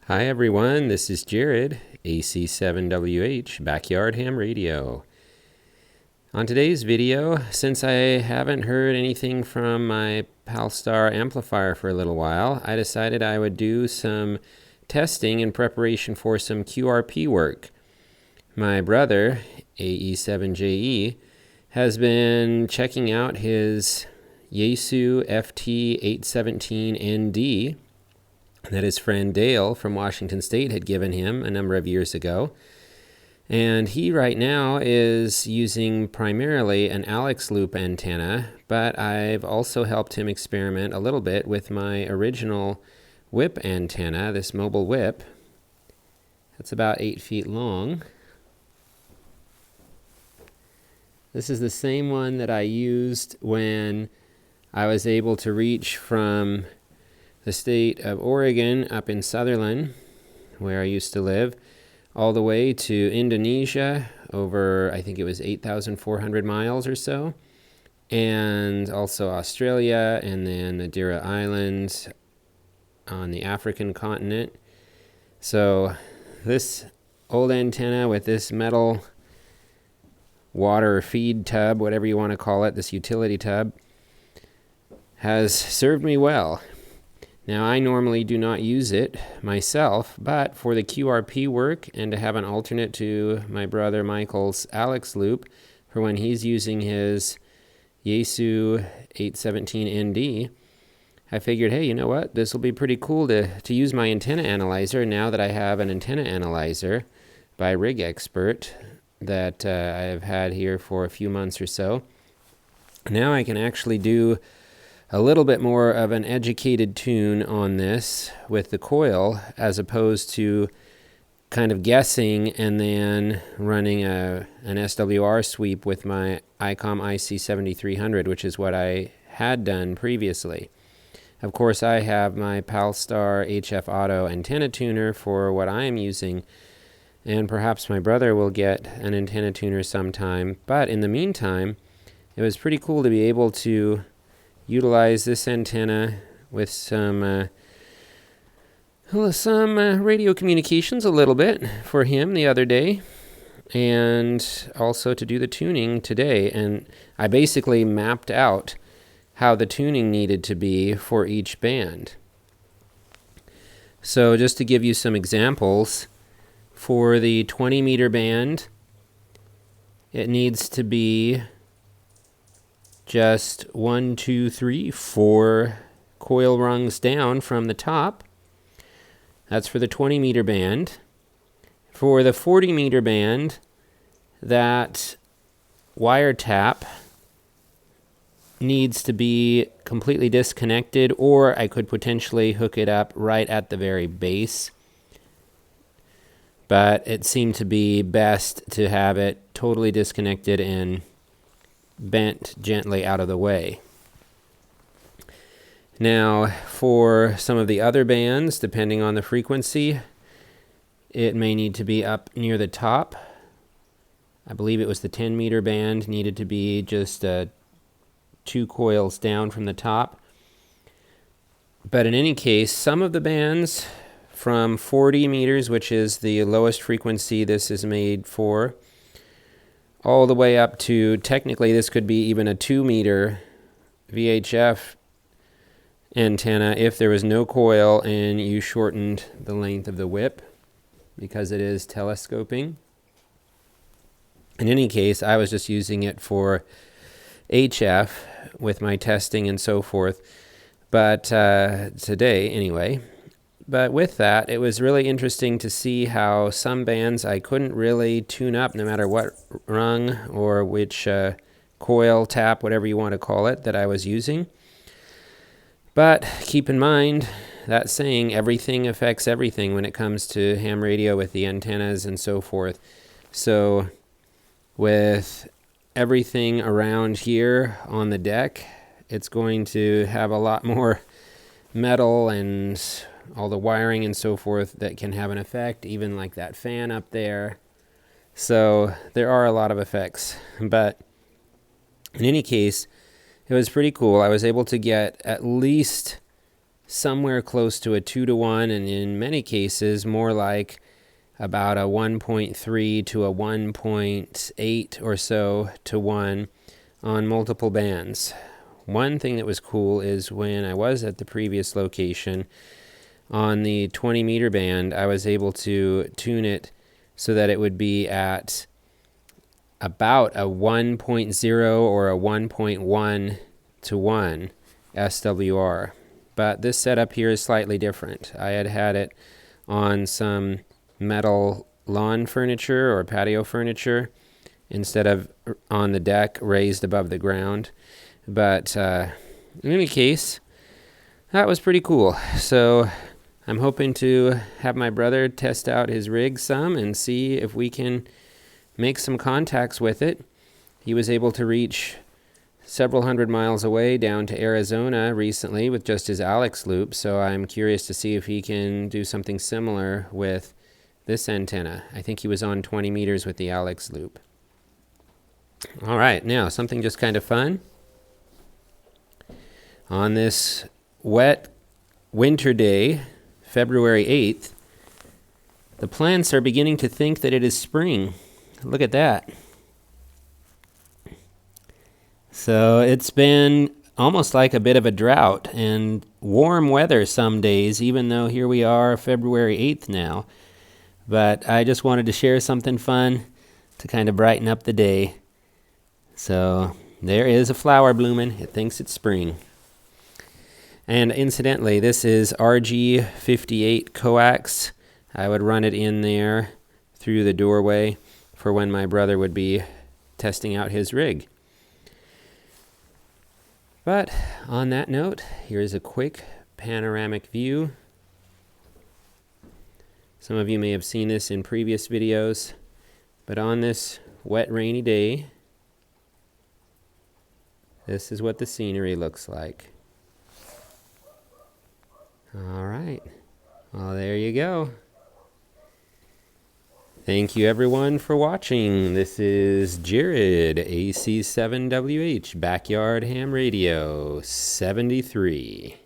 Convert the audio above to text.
Hi everyone, this is Jared, AC7WH, Backyard Ham Radio. On today's video, since I haven't heard anything from my Palstar amplifier for a little while, I decided I would do some testing in preparation for some QRP work. My brother, AE7JE, has been checking out his Yaesu FT-817ND that his friend Dale from Washington State had given him a number of years ago. And he right now is using primarily an Alex loop antenna, but I've also helped him experiment a little bit with my original whip antenna, this mobile whip. That's about 8 feet long. This is the same one that I used when I was able to reach from the state of Oregon up in Sutherland, where I used to live, all the way to Indonesia over, I think it was 8,400 miles or so, and also Australia, and then Madeira Islands on the African continent. So this old antenna with this metal water feed tub, whatever you want to call it, this utility tub, has served me well. Now, I normally do not use it myself, but for the QRP work and to have an alternate to my brother Michael's Alex loop for when he's using his Yaesu 817ND, I figured, hey, you know what? This will be pretty cool to use my antenna analyzer now that I have an antenna analyzer by Rig Expert that I've had here for a few months or so. Now I can actually do a little bit more of an educated tune on this with the coil, as opposed to kind of guessing and then running an SWR sweep with my ICOM IC7300, which is what I had done previously. Of course, I have my Palstar HF Auto antenna tuner for what I am using, and perhaps my brother will get an antenna tuner sometime. But in the meantime, it was pretty cool to be able to utilize this antenna with some radio communications a little bit for him the other day, and also to do the tuning today. And I basically mapped out how the tuning needed to be for each band. So just to give you some examples, for the 20 meter band, it needs to be just 1, 2, 3, 4 coil rungs down from the top. That's for the 20 meter band. For the 40 meter band, that wire tap needs to be completely disconnected, or I could potentially hook it up right at the very base. But it seemed to be best to have it totally disconnected and bent gently out of the way. Now, for some of the other bands, depending on the frequency, it may need to be up near the top. I believe it was the 10 meter band needed to be just 2 coils down from the top. But in any case, some of the bands from 40 meters, which is the lowest frequency this is made for, all the way up to, technically this could be even a 2 meter VHF antenna if there was no coil and you shortened the length of the whip, because it is telescoping. In any case, I was just using it for HF with my testing and so forth, but today anyway. But with that, it was really interesting to see how some bands I couldn't really tune up no matter what rung or which coil, tap, whatever you want to call it, that I was using. But keep in mind that saying, everything affects everything when it comes to ham radio with the antennas and so forth. So with everything around here on the deck, it's going to have a lot more metal and all the wiring and so forth that can have an effect, even like that fan up there. So there are a lot of effects. But in any case, it was pretty cool. I was able to get at least somewhere close to a 2-to-1, and in many cases more like about a 1.3 to a 1.8 or so to 1 on multiple bands. One thing that was cool is when I was at the previous location, on the 20 meter band, I was able to tune it so that it would be at about a 1.0 or a 1.1 to 1 SWR. But this setup here is slightly different. I had it on some metal lawn furniture or patio furniture instead of on the deck raised above the ground. But in any case, that was pretty cool. So I'm hoping to have my brother test out his rig some and see if we can make some contacts with it. He was able to reach several hundred miles away down to Arizona recently with just his Alex loop, so I'm curious to see if he can do something similar with this antenna. I think he was on 20 meters with the Alex loop. All right, now something just kind of fun. On this wet winter day, February 8th, the plants are beginning to think that it is spring. Look at that. So it's been almost like a bit of a drought and warm weather some days, even though here we are February 8th now. But I just wanted to share something fun to kind of brighten up the day. So there is a flower blooming. It thinks it's spring. And incidentally, this is RG58 coax. I would run it in there through the doorway for when my brother would be testing out his rig. But on that note, here's a quick panoramic view. Some of you may have seen this in previous videos, but on this wet, rainy day, this is what the scenery looks like. All right. Well, there you go. Thank you, everyone, for watching. This is Jared, AC7WH, Backyard Ham Radio 73.